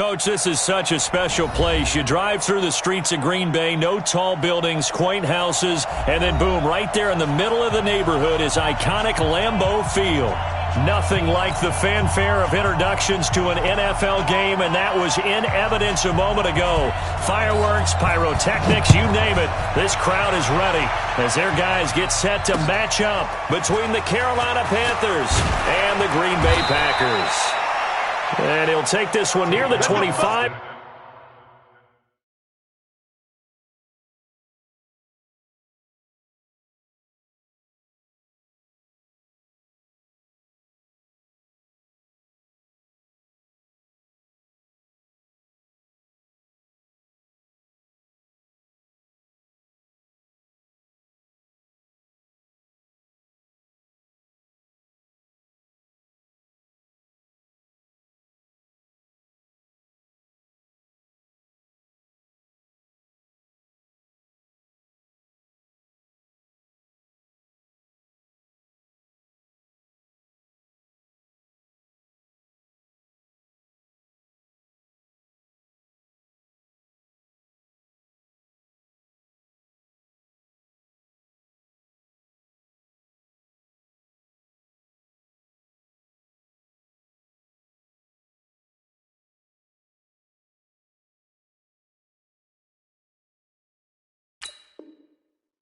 Coach, this is such a special place. You drive through the streets of Green Bay, no tall buildings, quaint houses, and then boom, right there in the middle of the neighborhood is iconic Lambeau Field. Nothing like the fanfare of introductions to an NFL game, and that was in evidence a moment ago. Fireworks, pyrotechnics, you name it. This crowd is ready as their guys get set to match up between the Carolina Panthers and the Green Bay Packers. And he'll take this one near the 25.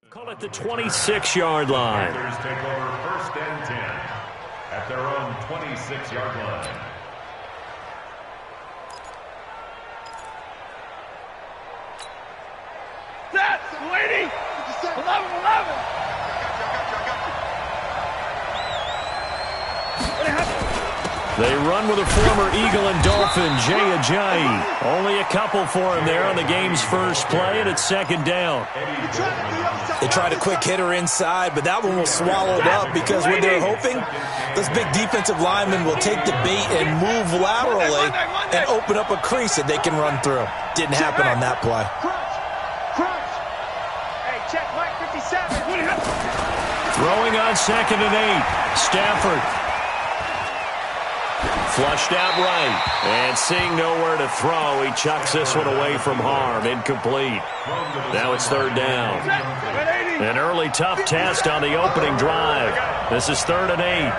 Call it the 26-yard line. Panthers take over 1st and 10 at their own 26-yard line. Set, lady. 11-11. They run with a former Eagle and Dolphin, Jay Ajayi. Only a couple for him there on the game's first play, and it's 2nd down. They tried a quick hitter inside, but that one was swallowed up because what they're hoping, this big defensive lineman will take the bait and move laterally and open up a crease that they can run through. Didn't happen on that play. Hey, check Mike 57. Throwing on 2nd and 8. Stafford. Flushed out right, and seeing nowhere to throw, he chucks this one away from harm. Incomplete. Now it's 3rd down. An early tough test on the opening drive. This is 3rd and 8.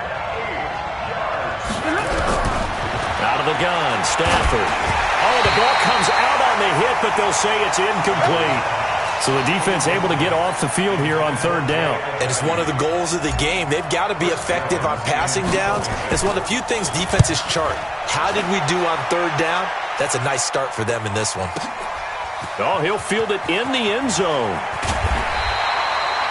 Out of the gun, Stafford. Oh, the ball comes out on the hit, but they'll say it's incomplete. So the defense able to get off the field here on 3rd down. And it's one of the goals of the game. They've got to be effective on passing downs. It's one of the few things defenses chart. How did we do on 3rd down? That's a nice start for them in this one. Oh, he'll field it in the end zone.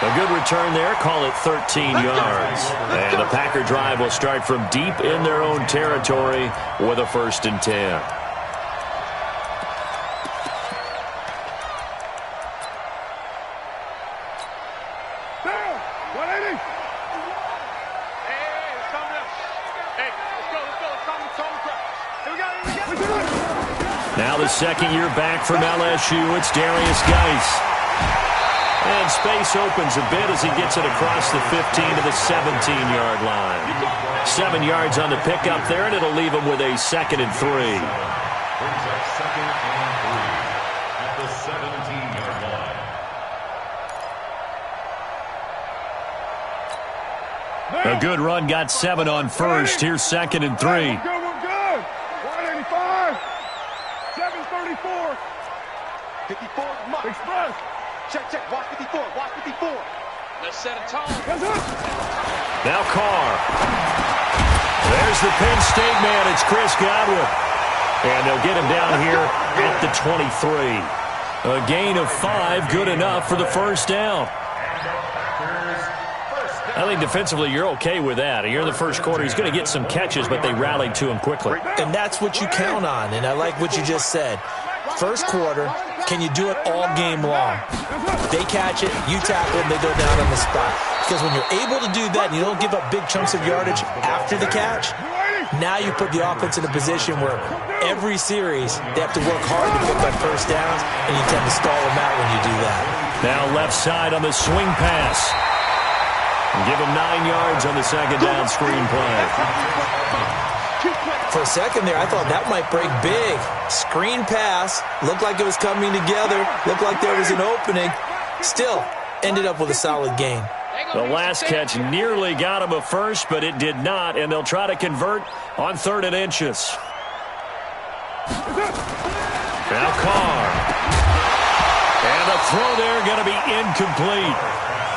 A good return there. Call it 13 yards. And the Packer drive will start from deep in their own territory with a 1st and 10. Now the 2nd year back from LSU, it's Darius Geis. And space opens a bit as he gets it across the 15 to the 17-yard line. 7 yards on the pickup there, and it'll leave him with a 2nd and 3. Brings up 2nd and 3 at the 17-yard line. A good run, got 7 on first. Here's 2nd and 3. We're good. 185. 734. 54. Express. Check. Watch 54. Watch 54. Let's set a tone. Now Carr. There's the Penn State man. It's Chris Godwin. And they'll get him down here at the 23. A gain of 5, good enough for the 1st down. I think defensively you're okay with that. Here in the first quarter, he's going to get some catches, but they rallied to him quickly. And that's what you count on, and I like what you just said. First quarter, can you do it all game long? They catch it, you tackle them, they go down on the spot. Because when you're able to do that and you don't give up big chunks of yardage after the catch, now you put the offense in a position where every series they have to work hard to pick up 1st downs, and you tend to stall them out when you do that. Now left side on the swing pass. And give him 9 yards on the 2nd down screen play. For a second there, I thought that might break big. Screen pass, looked like it was coming together, looked like there was an opening. Still, ended up with a solid gain. The last catch nearly got him a first, but it did not, and they'll try to convert on 3rd and inches. Now Carr. And the throw there going to be incomplete.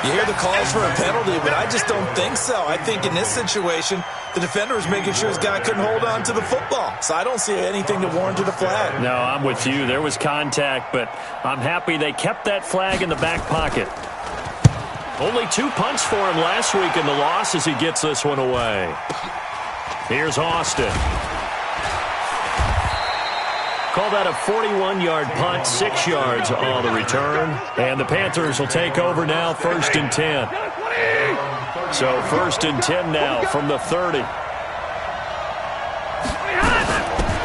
You hear the calls for a penalty, but I just don't think so. I think in this situation, the defender was making sure his guy couldn't hold on to the football. So I don't see anything to warrant a flag. No, I'm with you. There was contact, but I'm happy they kept that flag in the back pocket. Only 2 punts for him last week in the loss as he gets this one away. Here's Austin. Call that a 41-yard punt, 6 yards on the return. And the Panthers will take over now, 1st and 10. So 1st and 10 now from the 30.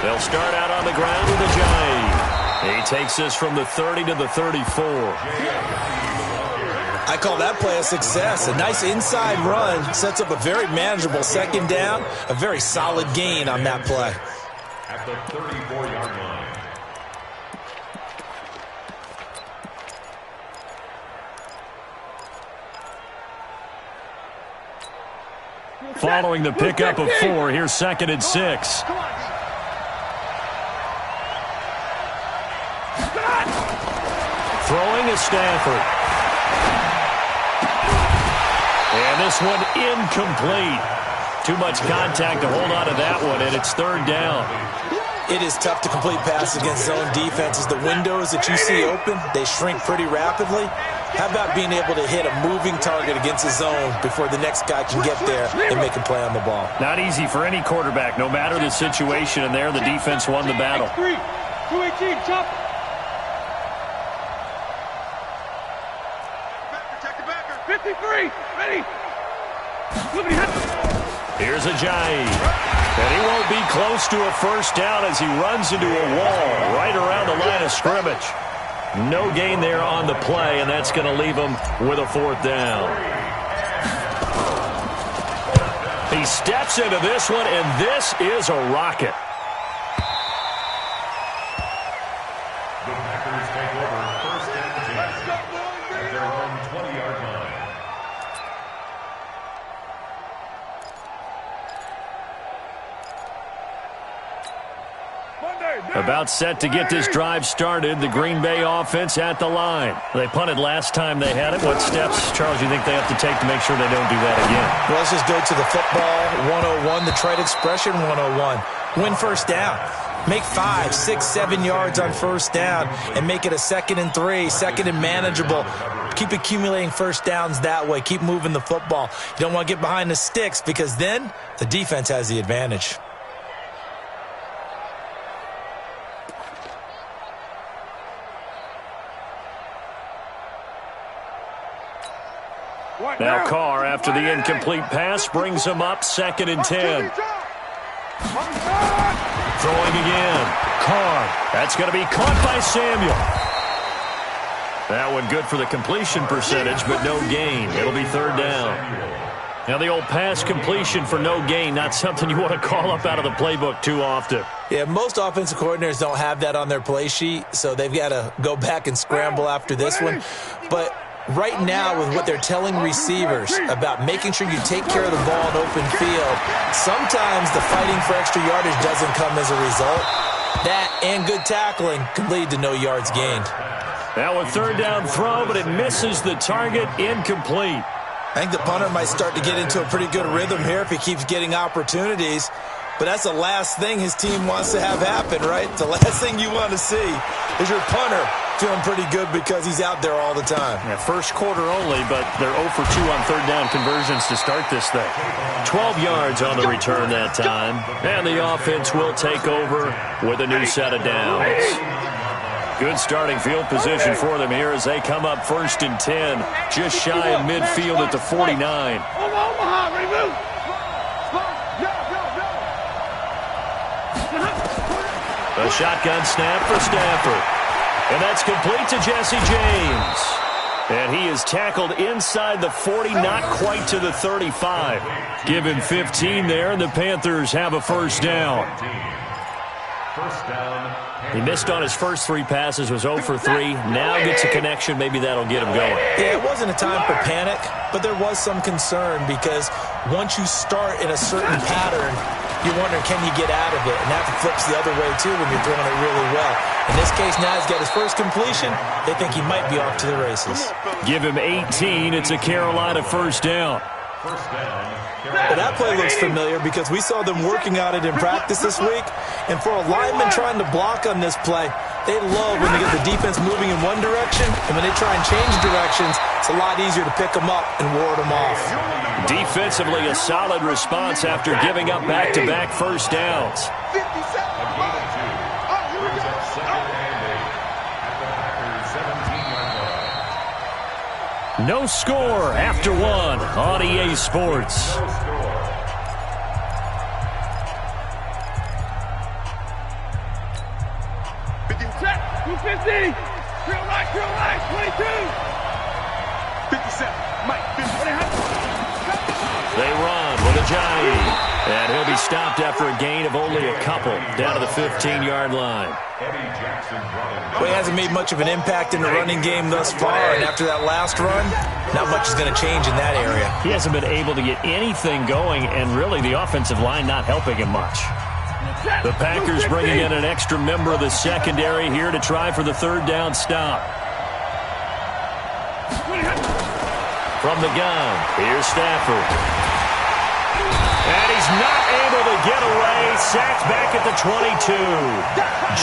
They'll start out on the ground with Ajayi. He takes this from the 30 to the 34. I call that play a success. A nice inside run sets up a very manageable 2nd down. A very solid gain on that play. At the 34-yard line. Following the pickup of 4, here's 2nd and 6. Throwing is Stafford. And this one incomplete. Too much contact to hold on to that one, and it's 3rd down. It is tough to complete passes against zone defenses. The windows that you see open, they shrink pretty rapidly. How about being able to hit a moving target against a zone before the next guy can get there and make a play on the ball? Not easy for any quarterback, no matter the situation, and there the defense won the battle. 218, chop. Check the backer. 53, ready. Here's Ajayi. And he won't be close to a 1st down as he runs into a wall right around the line of scrimmage. No gain there on the play, and that's going to leave him with a 4th down. He steps into this one, and this is a rocket. The Packers take over 1st and 10 at their own 20-yard line. About set to get this drive started. The Green Bay offense at the line. They punted last time they had it. What steps, Charles, do you think they have to take to make sure they don't do that again? Well, let's just go to the football 101, the trite expression 101. Win 1st down. Make 5, 6, 7 yards on 1st down and make it a 2nd and 3, 2nd and manageable. Keep accumulating 1st downs that way. Keep moving the football. You don't want to get behind the sticks because then the defense has the advantage. Now Carr, after the incomplete pass, brings him up 2nd and 10. Throwing again. Carr. That's going to be caught by Samuel. That one good for the completion percentage, but no gain. It'll be 3rd down. Now the old pass completion for no gain, not something you want to call up out of the playbook too often. Yeah, most offensive coordinators don't have that on their play sheet, so they've got to go back and scramble after this one. But right now, with what they're telling receivers about making sure you take care of the ball in open field, sometimes the fighting for extra yardage doesn't come as a result. That and good tackling can lead to no yards gained. Now a 3rd down throw, but it misses the target, incomplete. I think the punter might start to get into a pretty good rhythm here if he keeps getting opportunities. But that's the last thing his team wants to have happen, right? The last thing you want to see is your punter feeling pretty good because he's out there all the time. Yeah, 1st quarter only, but they're 0 for 2 on 3rd down conversions to start this thing. 12 yards on the return that time. And the offense will take over with a new set of downs. Good starting field position for them here as they come up 1st and 10, just shy of midfield at the 49. A shotgun snap for Stafford. And that's complete to Jesse James. And he is tackled inside the 40, not quite to the 35. Give him 15 there, and the Panthers have a first down. First down. He missed on his first 3 passes, was 0 for 3. Now gets a connection. Maybe that'll get him going. Yeah, it wasn't a time for panic, but there was some concern because once you start in a certain pattern, you're wondering, can you get out of it? And that flips the other way, too, when you're throwing it really well. In this case, now he's got his first completion. They think he might be off to the races. Give him 18. It's a Carolina first down. First down. Well, that play looks familiar because we saw them working on it in practice this week. And for a lineman trying to block on this play, they love when they get the defense moving in one direction. And when they try and change directions, it's a lot easier to pick them up and ward them off. Defensively, a solid response after giving up back-to-back first downs. No score after 1 on EA Sports. Set, 250. Drill right, 22. 57. Mike, 50. They run with Ajayi. And he'll be stopped after a gain of only a couple down to the 15-yard line. Well, he hasn't made much of an impact in the running game thus far, and after that last run, not much is going to change in that area. He hasn't been able to get anything going, and really the offensive line not helping him much. The Packers bringing in an extra member of the secondary here to try for the third down stop. From the gun, here's Stafford. And he's not able to get away. Sacked back at the 22.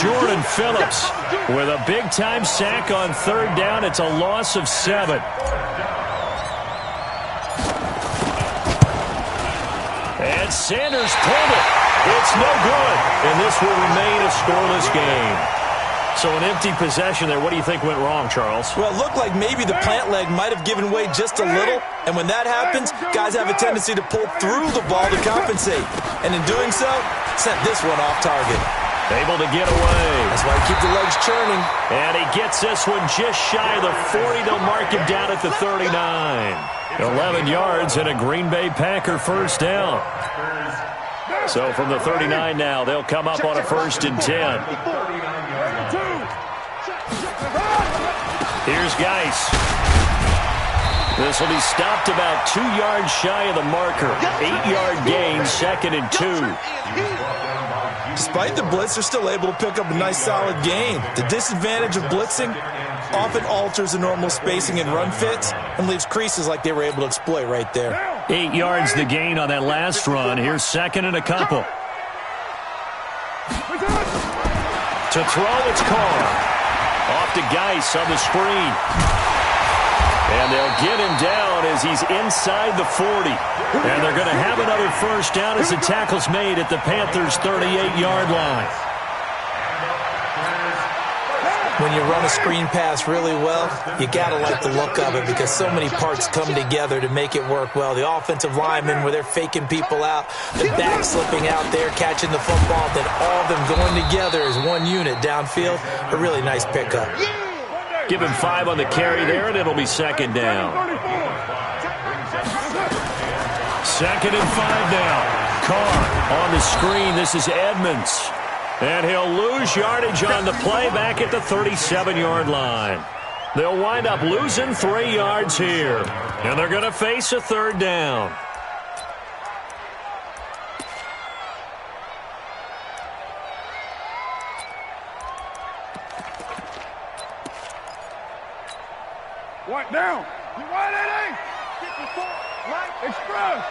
Jordan Phillips with a big-time sack on third down. It's a loss of 7. And Sanders pulled it. It's no good. And this will remain a scoreless game. So an empty possession there. What do you think went wrong, Charles? Well, it looked like maybe the plant leg might have given way just a little. And when that happens, guys have a tendency to pull through the ball to compensate. And in doing so, sent this one off target. Able to get away. That's why you keep the legs churning. And he gets this one just shy of the 40. They'll mark him down at the 39. 11 yards and a Green Bay Packer first down. So from the 39 now, they'll come up on a 1st and 10. Here's Geis. This will be stopped about 2 yards shy of the marker. 8-yard gain, 2nd and 2. Despite the blitz, they're still able to pick up a nice solid gain. The disadvantage of blitzing often alters the normal spacing and run fits and leaves creases like they were able to exploit right there. 8 yards the gain on that last run. Here's 2nd and a couple. To throw, it's Carr. Off to Geis on the screen. And they'll get him down as he's inside the 40. And they're going to have another first down as the tackle's made at the Panthers' 38-yard line. When you run a screen pass really well, you got to like the look of it because so many parts come together to make it work well. The offensive linemen, where they're faking people out, the back slipping out there, catching the football, then all of them going together as one unit downfield. A really nice pickup. Give him 5 on the carry there, and it'll be 2nd down. 2nd and 5 now. Carr on the screen. This is Edmonds. And he'll lose yardage on the play back at the 37-yard line. They'll wind up losing 3 yards here. And they're going to face a 3rd down. One down. You want it, right express.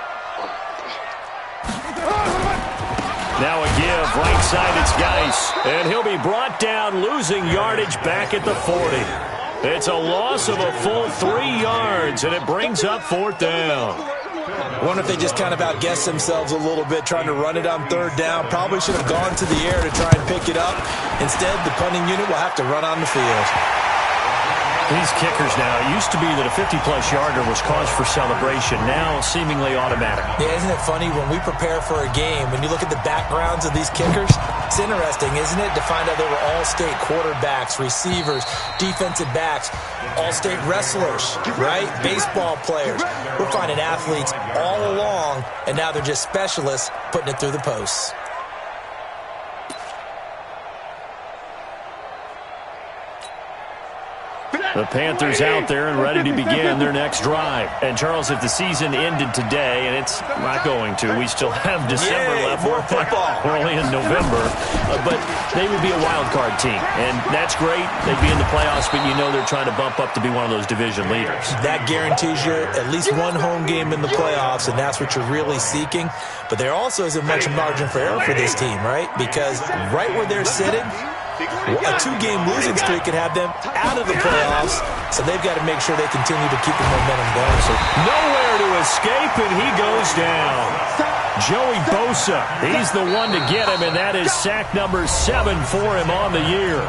Now a give, right side, it's Geis. And he'll be brought down, losing yardage back at the 40. It's a loss of a full 3 yards, and it brings up 4th down. I wonder if they just kind of outguessed themselves a little bit trying to run it on 3rd down. Probably should have gone to the air to try and pick it up. Instead, the punting unit will have to run on the field. These kickers now, it used to be that a 50-plus yarder was cause for celebration. Now, seemingly automatic. Yeah, isn't it funny when we prepare for a game, when you look at the backgrounds of these kickers, it's interesting, isn't it, to find out they were all-state quarterbacks, receivers, defensive backs, all-state wrestlers, right? Baseball players. We're finding athletes all along, and now they're just specialists putting it through the posts. The Panthers out there and ready to begin their next drive. And, Charles, if the season ended today, and it's not going to, we still have December left. More football. We're only in November. But they would be a wild card team. And that's great. They'd be in the playoffs, but you know they're trying to bump up to be one of those division leaders. That guarantees you at least one home game in the playoffs, and that's what you're really seeking. But there also isn't much margin for error for this team, right? Because right where they're sitting, a 2-game losing streak could have them out of the playoffs, so they've got to make sure they continue to keep the momentum going. So nowhere to escape, and he goes down. Joey Bosa, he's the one to get him, and that is sack number 7 for him on the year.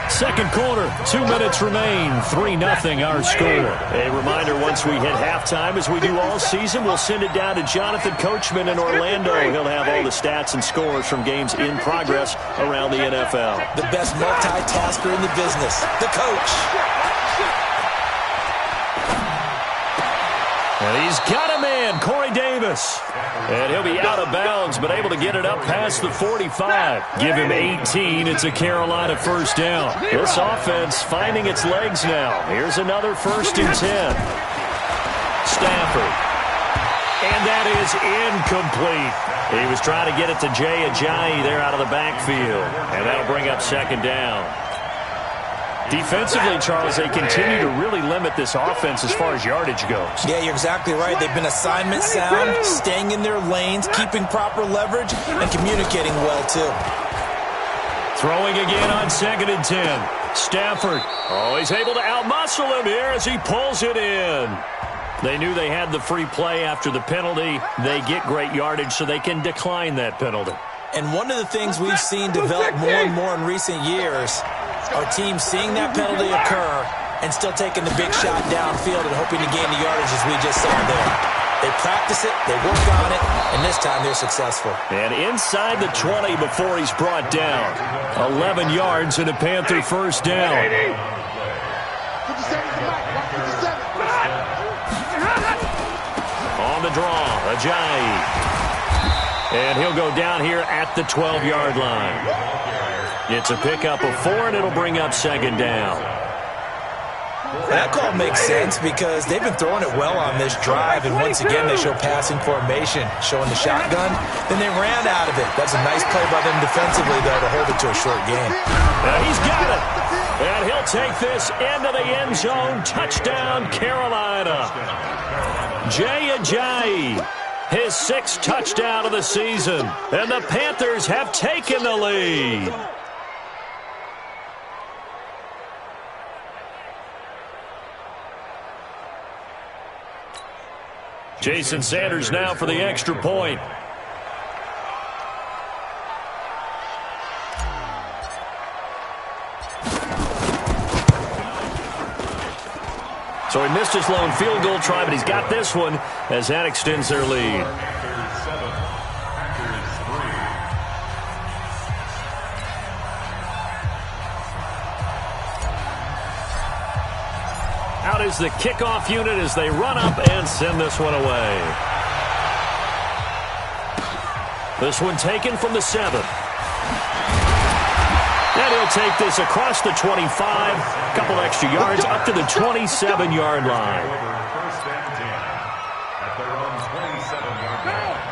Second quarter, 2 minutes remain, 3-0 our score. A reminder, once we hit halftime, as we do all season, we'll send it down to Jonathan Coachman in Orlando. He'll have all the stats and scores from games in progress around the NFL. The best multitasker in the business, the coach. And he's got a man, Corey Davis. And he'll be out of bounds, but able to get it up past the 45. Give him 18. It's a Carolina first down. This offense finding its legs now. Here's another 1st and 10. Stafford. And that is incomplete. He was trying to get it to Jay Ajayi there out of the backfield. And that'll bring up 2nd down. Defensively, Charles, they continue to really limit this offense as far as yardage goes. Yeah, you're exactly right. They've been assignment sound, staying in their lanes, keeping proper leverage, and communicating well, too. Throwing again on 2nd and 10. Stafford. Oh, he's able to outmuscle him here as he pulls it in. They knew they had the free play after the penalty. They get great yardage so they can decline that penalty. And one of the things we've seen develop more and more in recent years are teams seeing that penalty occur and still taking the big shot downfield and hoping to gain the yardage as we just saw there. They practice it, they work on it, and this time they're successful. And inside the 20 before he's brought down. 11 yards and a Panther first down. On the draw, Ajayi. And he'll go down here at the 12-yard line. It's a pickup of 4, and it'll bring up 2nd down. That call makes sense because they've been throwing it well on this drive, and once again they show passing formation, showing the shotgun. Then they ran out of it. That's a nice play by them defensively, though, to hold it to a short game. Now he's got it, and he'll take this into the end zone. Touchdown, Carolina. Jay Ajayi, his 6th touchdown of the season, and the Panthers have taken the lead. Jason Sanders now for the extra point. So he missed his lone field goal try, but he's got this one as that extends their lead. Out is the kickoff unit as they run up and send this one away. This one taken from the 7. And he'll take this across the 25, a couple extra yards, up to the 27-yard line.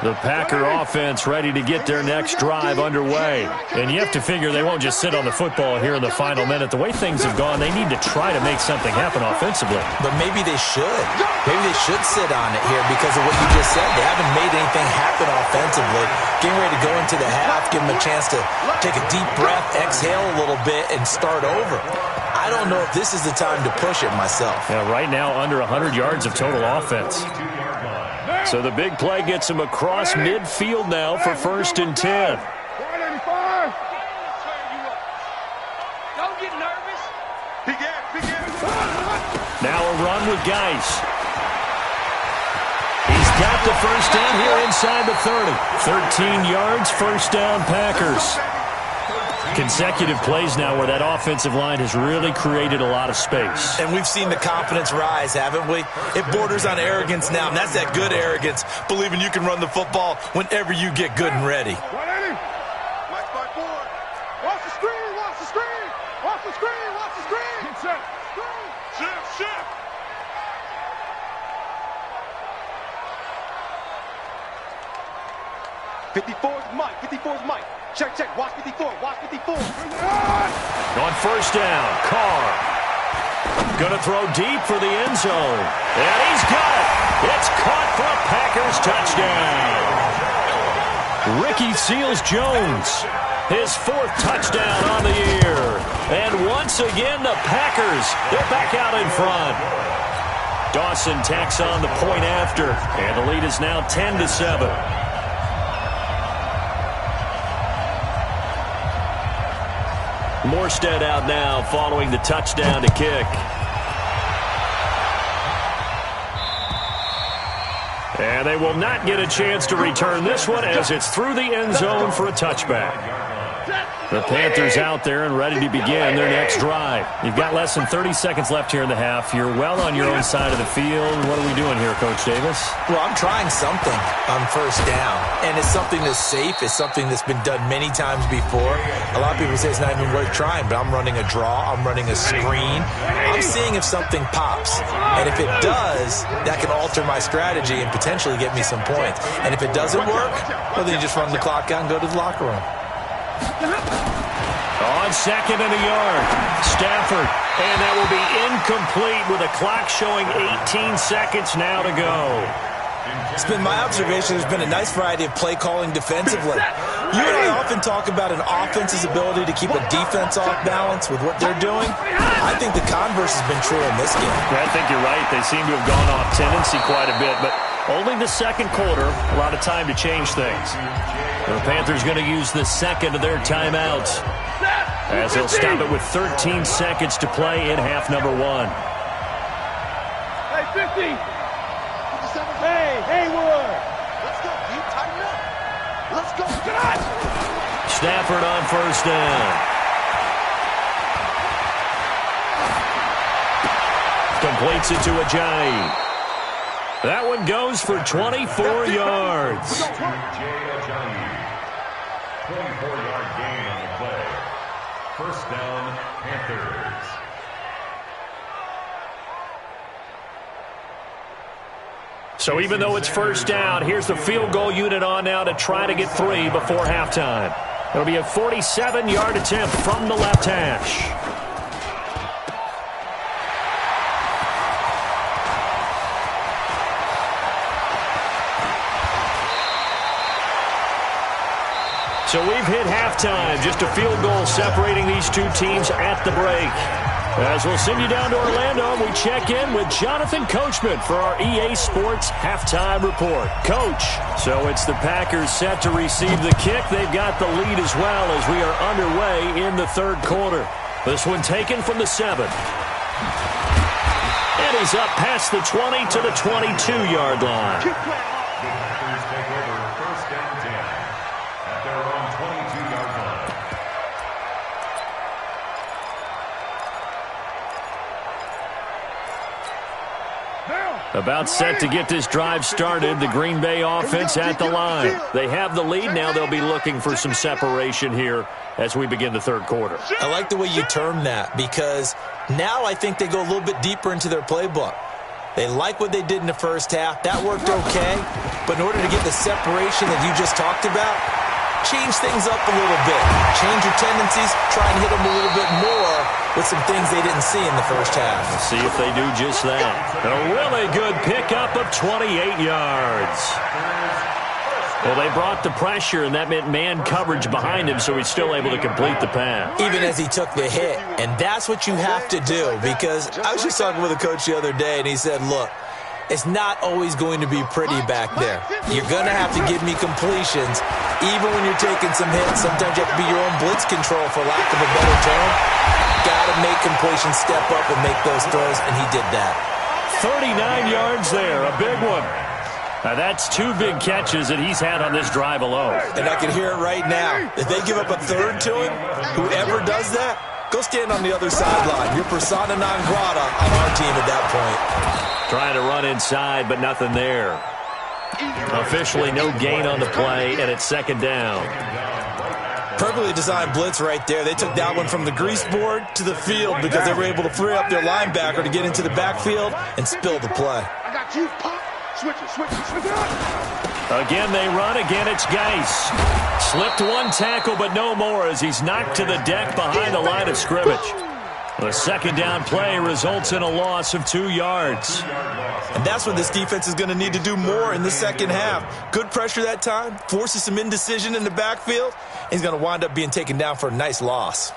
The Packer offense ready to get their next drive underway. And you have to figure they won't just sit on the football here in the final minute. The way things have gone, they need to try to make something happen offensively. But maybe they should. Maybe they should sit on it here because of what you just said. They haven't made anything happen offensively. Getting ready to go into the half, give them a chance to take a deep breath, exhale a little bit, and start over. I don't know if this is the time to push it myself. Yeah, right now under 100 yards of total offense. So the big play gets him across midfield now for 1st and 10. Don't get nervous. with Geis. He's got the first down here inside the 30. 13 yards, first down Packers. Consecutive plays now where that offensive line has really created a lot of space. And we've seen the confidence rise, haven't we? It borders on arrogance now, and that's that good arrogance, believing you can run the football whenever you get good and ready. 180. Watch my board. Watch the screen. Watch the screen. Watch the screen. Watch the screen. Get set. Shift. Shift. '54's Mike. '54's Mike. Check. Watch 54. Watch 54. On first down, Carr. Gonna throw deep for the end zone. And he's got it. It's caught for a Packers touchdown. Ricky Seals-Jones, his 4th touchdown on the year. And once again, the Packers, they're back out in front. Dawson tacks on the point after, and the lead is now 10-7. Morstead out now following the touchdown to kick. And they will not get a chance to return this one as it's through the end zone for a touchback. The Panthers out there and ready to begin their next drive. You've got less than 30 seconds left here in the half. You're well on your own side of the field. What are we doing here, Coach Davis? Well, I'm trying something on first down, and it's something that's safe. It's something that's been done many times before. A lot of people say it's not even worth trying, but I'm running a draw. I'm running a screen. I'm seeing if something pops, and if it does, that can alter my strategy and potentially get me some points. And if it doesn't work, well, then you just run the clock out and go to the locker room. On second and a yard, Stafford, and that will be incomplete with a clock showing 18 seconds now to go. It's been my observation there's been a nice variety of play calling defensively. You and I often talk about an offense's ability to keep a defense off balance with what they're doing. I think the converse has been true in this game. I think you're right. They seem to have gone off tendency quite a bit, but only the second quarter, a lot of time to change things. The Panthers going to use the second of their timeouts as they'll stop it with 13 seconds to play in half number 1. Hey, 50. Hey, Haywood. Let's go. You tighten up. Let's go. God. Stafford on first down. Completes it to Ajayi. That one goes for 24 yards. 24-yard gain on the play. First down, Panthers. So even though it's first down, here's the field goal unit on now to try to get 3 before halftime. It'll be a 47-yard attempt from the left hash. So we've hit halftime, just a field goal separating these two teams at the break. As we'll send you down to Orlando, we check in with Jonathan Coachman for our EA Sports Halftime Report. Coach, so it's the Packers set to receive the kick. They've got the lead as well as we are underway in the third quarter. This one taken from the 7. And he's up past the 20 to the 22-yard line. The Packers take over first and 10 at their own 22-yard line. About set to get this drive started. The Green Bay offense at the line. They have the lead. Now they'll be looking for some separation here as we begin the third quarter. I like the way you term that because now I think they go a little bit deeper into their playbook. They like what they did in the first half. That worked okay. But in order to get the separation that you just talked about, change things up a little bit. Change your tendencies. Try and hit them a little bit more with some things they didn't see in the first half. Let's see if they do just that. A really good pickup of 28 yards. Well, they brought the pressure, and that meant man coverage behind him, so he's still able to complete the pass. Even as he took the hit. And that's what you have to do, because I was just talking with a coach the other day, and he said, look, it's not always going to be pretty back there. You're going to have to give me completions. Even when you're taking some hits, sometimes you have to be your own blitz control, for lack of a better term. Got to make completions step up and make those throws, and he did that. 39 yards there, a big one. Now that's 2 big catches that he's had on this drive alone. And I can hear it right now. If they give up a third to him, whoever does that, go stand on the other sideline. You're persona non grata on our team at that point. Trying to run inside, but nothing there. Officially no gain on the play, and it's second down. Perfectly designed blitz right there. They took that one from the grease board to the field because they were able to free up their linebacker to get into the backfield and spill the play. I got you, pop. Switch it. Again they run, again it's Geis. Slipped one tackle, but no more as he's knocked to the deck behind the line of scrimmage. The second down play results in a loss of 2 yards. And that's what this defense is going to need to do more in the second half. Good pressure that time, forces some indecision in the backfield, and he's going to wind up being taken down for a nice loss.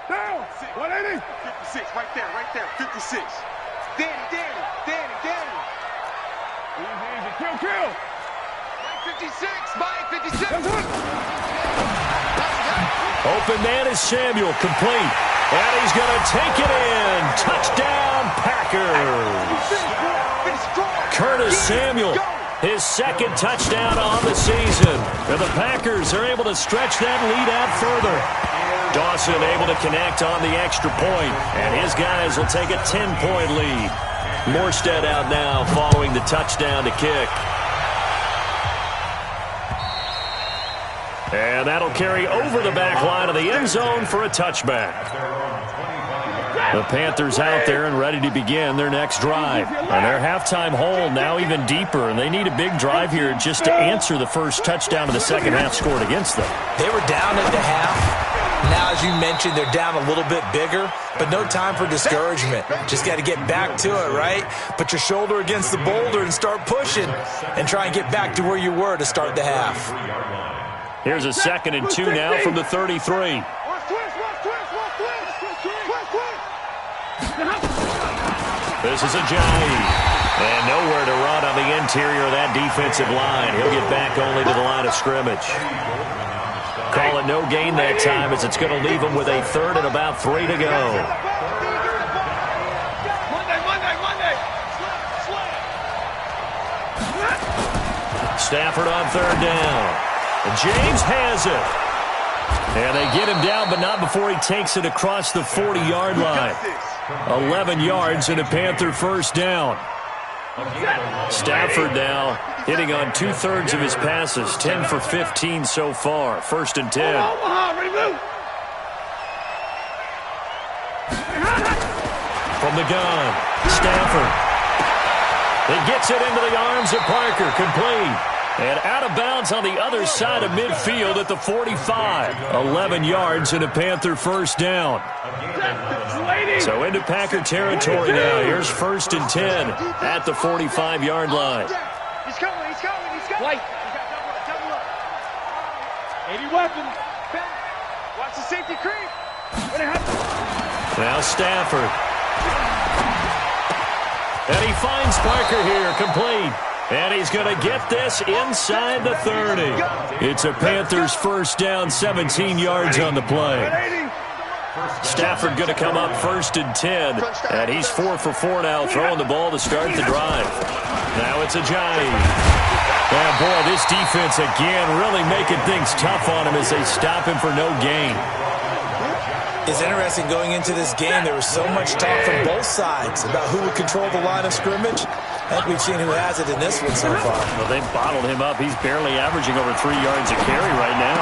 Down, 180. 56, right there, 56. Danny. Easy, kill. Mike 56. Open man is Samuel, complete. And he's going to take it in. Touchdown, Packers. Curtis Samuel, his second touchdown on the season. And the Packers are able to stretch that lead out further. Dawson able to connect on the extra point, and his guys will take a 10-point lead. Morstead out now following the touchdown to kick. And that'll carry over the back line of the end zone for a touchback. The Panthers out there and ready to begin their next drive. And their halftime hole now even deeper, and they need a big drive here just to answer the first touchdown of the second half scored against them. They were down at the half. Now, as you mentioned, they're down a little bit bigger, but no time for discouragement. Just got to get back to it, right? Put your shoulder against the boulder and start pushing and try and get back to where you were to start the half. Here's a 2nd and 2 now from the 33. This is a jive. And nowhere to run on the interior of that defensive line. He'll get back only to the line of scrimmage. Call it no gain that time as it's going to leave him with a 3rd and about 3 to go. Stafford on 3rd down. And James has it. And they get him down, but not before he takes it across the 40-yard line. 11 yards and a Panther first down. Stafford now hitting on 2/3 of his passes, 10 for 15 so far. 1st and 10. From the gun, Stafford. It gets it into the arms of Parker, complete. And out of bounds on the other side of midfield at the 45. 11 yards and a Panther first down. So into Packer territory now. Here's 1st and 10 at the 45-yard line. He's coming. White. Double up. 80 weapons. Watch the safety creep. Now Stafford. And he finds Parker here, complete. And he's going to get this inside the 30. It's a Panthers first down, 17 yards on the play. Stafford going to come up 1st and 10. And he's 4 for 4 now, throwing the ball to start the drive. Now it's a jive. And boy, this defense again really making things tough on him as they stop him for no gain. It's interesting going into this game. There was so much talk from both sides about who would control the line of scrimmage. I think we've seen who has it in this one so far. Well, they've bottled him up. He's barely averaging over 3 yards a carry right now.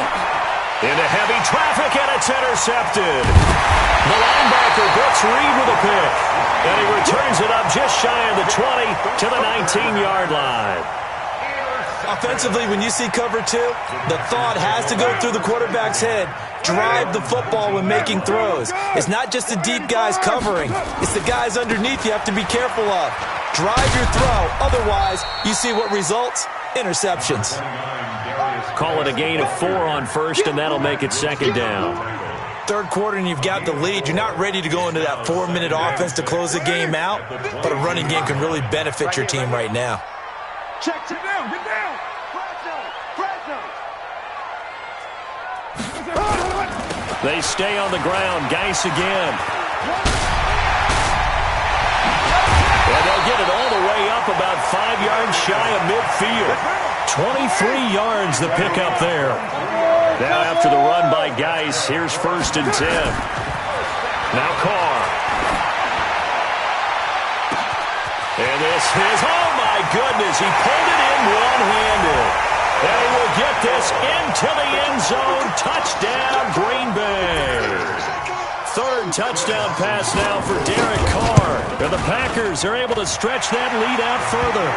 Into heavy traffic, and it's intercepted. The linebacker gets Reed with a pick. And he returns it up just shy of the 20 to the 19-yard line. Offensively, when you see cover 2, the thought has to go through the quarterback's head. Drive the football when making throws. It's not just the deep guys covering. It's the guys underneath you have to be careful of. Drive your throw. Otherwise, you see what results? Interceptions. Call it a gain of 4 on 1st, and that'll make it 2nd down. 3rd quarter, and you've got the lead. You're not ready to go into that 4-minute offense to close the game out, but a running game can really benefit your team right now. Check, get down. They stay on the ground. Geis again. yards shy of midfield. 23 yards the pickup there. Now after the run by Geis, here's 1st and 10. Now Carr. And this is, oh my goodness, he pulled it in one-handed. And he will get this into the end zone. Touchdown, Green Bay. 3rd touchdown pass now for Derek Carr. And the Packers are able to stretch that lead out further.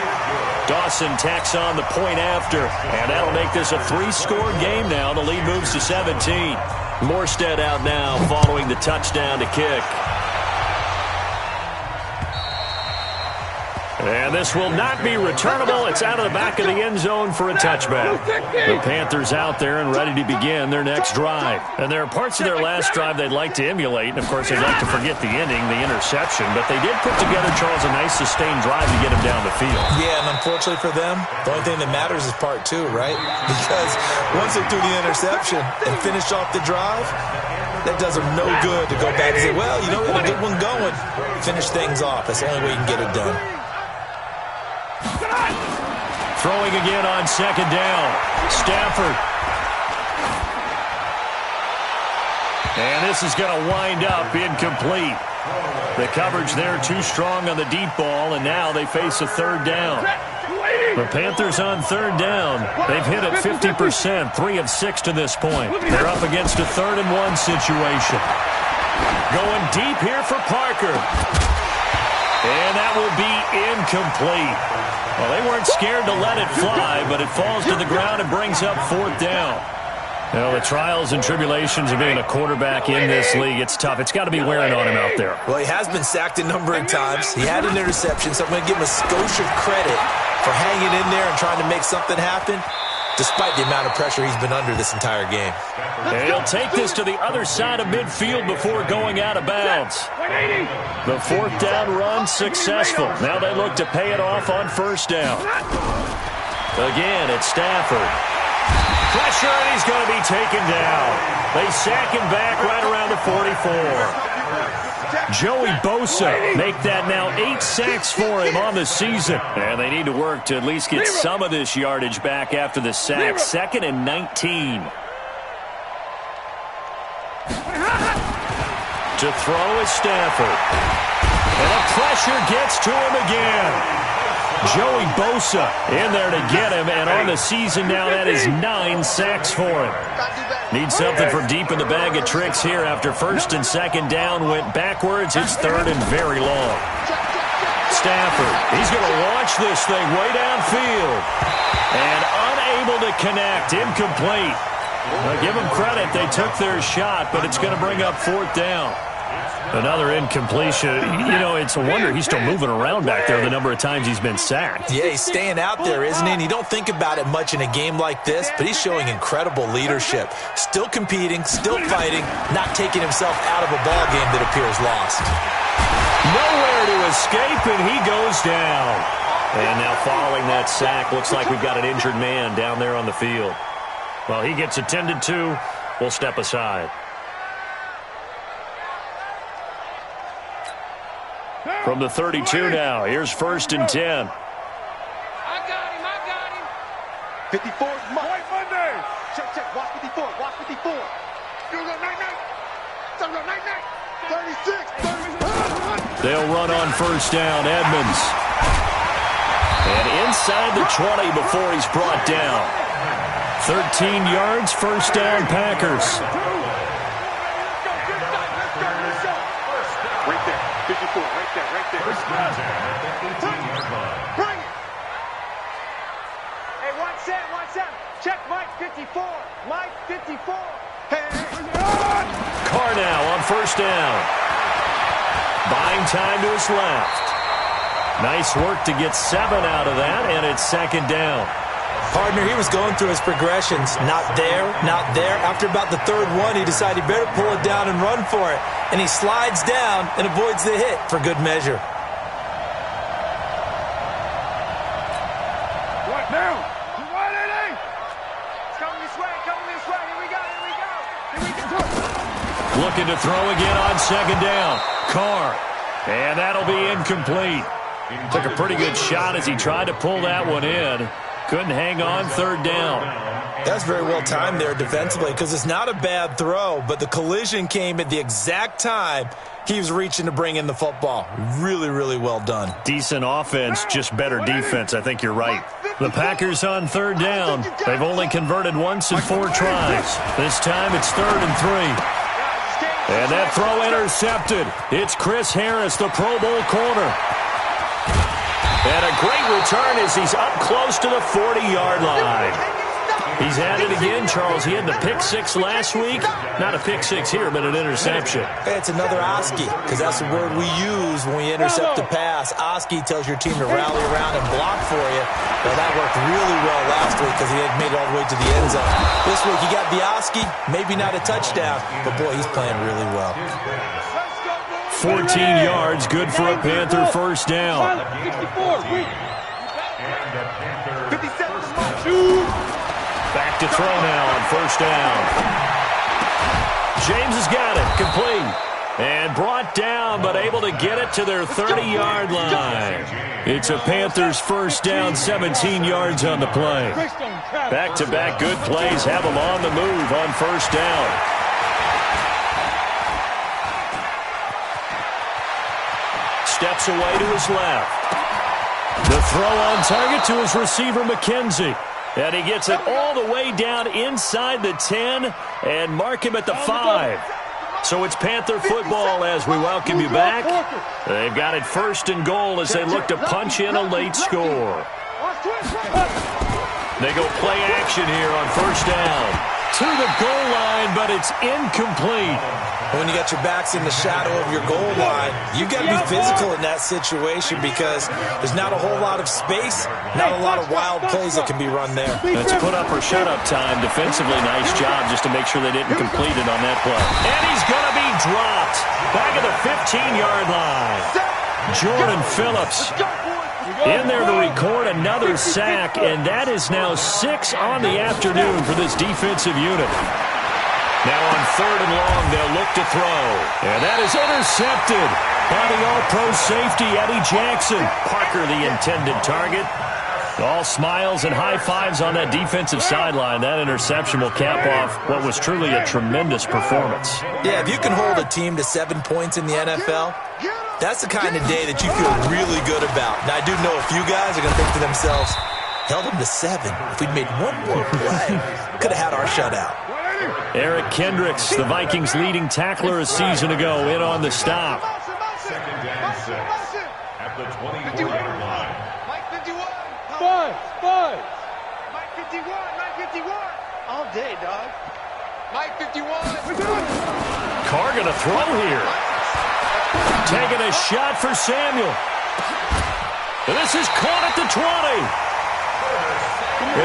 Dawson tacks on the point after, and that'll make this a 3-score game now. The lead moves to 17. Morstead out now following the touchdown to kick. And this will not be returnable. It's out of the back of the end zone for a touchback. The Panthers out there and ready to begin their next drive. And there are parts of their last drive they'd like to emulate. And, of course, they'd like to forget the ending, the interception. But they did put together, Charles, a nice sustained drive to get him down the field. Yeah, and unfortunately for them, the only thing that matters is part 2, right? Because once they threw the interception and finished off the drive, that does them no good to go back and say, well, you know, we had a good one going. Finish things off. That's the only way you can get it done. Throwing again on 2nd down. Stafford. And this is going to wind up incomplete. The coverage there too strong on the deep ball, and now they face a 3rd down. The Panthers on 3rd down. They've hit it 50%, 3 of 6 to this point. They're up against a 3rd and 1 situation. Going deep here for Parker. And that will be incomplete. Well, they weren't scared to let it fly, but it falls to the ground and brings up 4th down. Well, the trials and tribulations of being a quarterback in this league, it's tough. It's got to be wearing on him out there. Well, he has been sacked a number of times. He had an interception, so I'm going to give him a skosh of credit for hanging in there and trying to make something happen, despite the amount of pressure he's been under this entire game. And he'll take this to the other side of midfield before going out of bounds. The 4th down run successful. Now they look to pay it off on 1st down. Again, it's Stafford. Pressure, and he's going to be taken down. They sack him back right around the 44. Joey Bosa make that now 8 sacks for him on the season. And they need to work to at least get some of this yardage back after the sack. 2nd and 19. To throw is Stafford. And the pressure gets to him again. Joey Bosa in there to get him, and on the season now, that is 9 sacks for him. Needs something from deep in the bag of tricks here after 1st and 2nd down went backwards. It's 3rd and very long. Stafford, he's going to launch this thing way downfield. And unable to connect, incomplete. Now, give them credit, they took their shot, but it's going to bring up 4th down. Another incompletion. You know, it's a wonder he's still moving around back there the number of times he's been sacked. Yeah, he's staying out there, isn't he? And you don't think about it much in a game like this, but he's showing incredible leadership. Still competing, still fighting, not taking himself out of a ball game that appears lost. Nowhere to escape, and he goes down. And now following that sack, looks like we've got an injured man down there on the field. Well, he gets attended to. We'll step aside. From the 32 now, here's 1st and 10. I got him. 54, Mike Monday. Check, watch 54, watch 54. You go night. 36, They'll run on 1st down, Edmonds. And inside the 20 before he's brought down. 13 yards, 1st down, Packers. Right there, 54, right there. First down at the 15-yard line. Bring it. Hey, watch that. Check Mike 54. Mike 54. Hey. Carr now on 1st down. Buying time to his left. Nice work to get 7 out of that, and it's 2nd down. Partner, he was going through his progressions. Not there. After about the 3rd one, he decided he better pull it down and run for it. And he slides down and avoids the hit for good measure. What now? What are they? It's coming this way. Here we go. Looking to throw again on 2nd down. Carr. And that'll be incomplete. Took a pretty good shot as he tried to pull that one in. Couldn't hang on third down. That's very well timed there defensively because it's not a bad throw, but the collision came at the exact time he was reaching to bring in the football. Really, really well done. Decent offense, just better defense. I think you're right. The Packers on third down. They've only converted once in 4 tries. This time it's 3rd and 3. And that throw intercepted. It's Chris Harris, the Pro Bowl corner. And a great return as he's up close to the 40-yard line. He's at it again, Charles. He had the pick 6 last week. Not a pick 6 here, but an interception. Hey, it's another Oski, because that's the word we use when we intercept a pass. Oski tells your team to rally around and block for you. Well, that worked really well last week because he had made it all the way to the end zone. This week, he got the Oski, maybe not a touchdown, but, boy, he's playing really well. 14 yards, good for a Panther first down. 57. Back to throw now on first down. James has got it, complete. And brought down, but able to get it to their 30-yard line. It's a Panthers first down, 17 yards on the play. Back-to-back good plays have them on the move on first down. Steps away to his left. The throw on target to his receiver, McKenzie. And he gets it all the way down inside the 10 and mark him at the 5. So it's Panther football as we welcome you back. They've got it 1st and goal as they look to punch in a late score. They go play action here on first down. To the goal line, but it's incomplete. When you got your backs in the shadow of your goal line, you've got to be physical in that situation because there's not a whole lot of space, not a lot of wild plays that can be run there. It's put up or shut up time. Defensively, nice job just to make sure they didn't complete it on that play. And he's going to be dropped back at the 15-yard line. Jordan Phillips in there to record another sack, and that is now 6 on the afternoon for this defensive unit. Now on 3rd and long, they'll look to throw. And that is intercepted by the All-Pro safety, Eddie Jackson. Parker, the intended target. All smiles and high fives on that defensive sideline. That interception will cap off what was truly a tremendous performance. Yeah, if you can hold a team to 7 points in the NFL, that's the kind of day that you feel really good about. Now, I do know a few guys are going to think to themselves, held them to 7. If we'd made one more play, could have had our shutout. Eric Kendricks, the Vikings' leading tackler a season ago, in on the stop. 2nd and 6 at the 24-yard line. Mike 51. 5. Mike 51. Mike 51. All day, dog. Mike 51. Carr going to throw here. Taking a shot for Samuel. This is caught at the 20.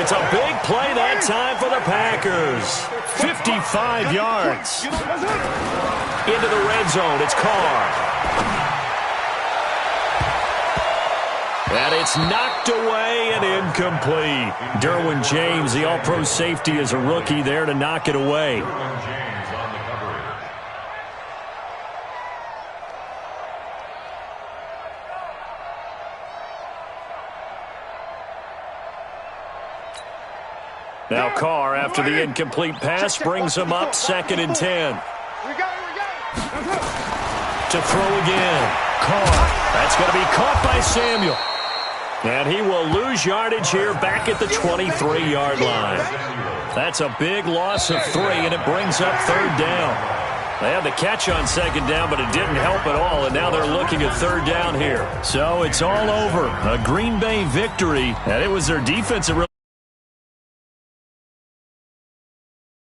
It's a big play that time for the Packers. 55 yards. Into the red zone. It's Carr. And it's knocked away and incomplete. Derwin James, the All-Pro safety, is a rookie there to knock it away. James on the coverage. Now Carr, after the incomplete pass, brings him up 2nd and 10. To throw again. Carr. That's going to be caught by Samuel. And he will lose yardage here back at the 23-yard line. That's a big loss of 3, and it brings up 3rd down. They had the catch on 2nd down, but it didn't help at all, and now they're looking at 3rd down here. So it's all over. A Green Bay victory, and it was their defense that really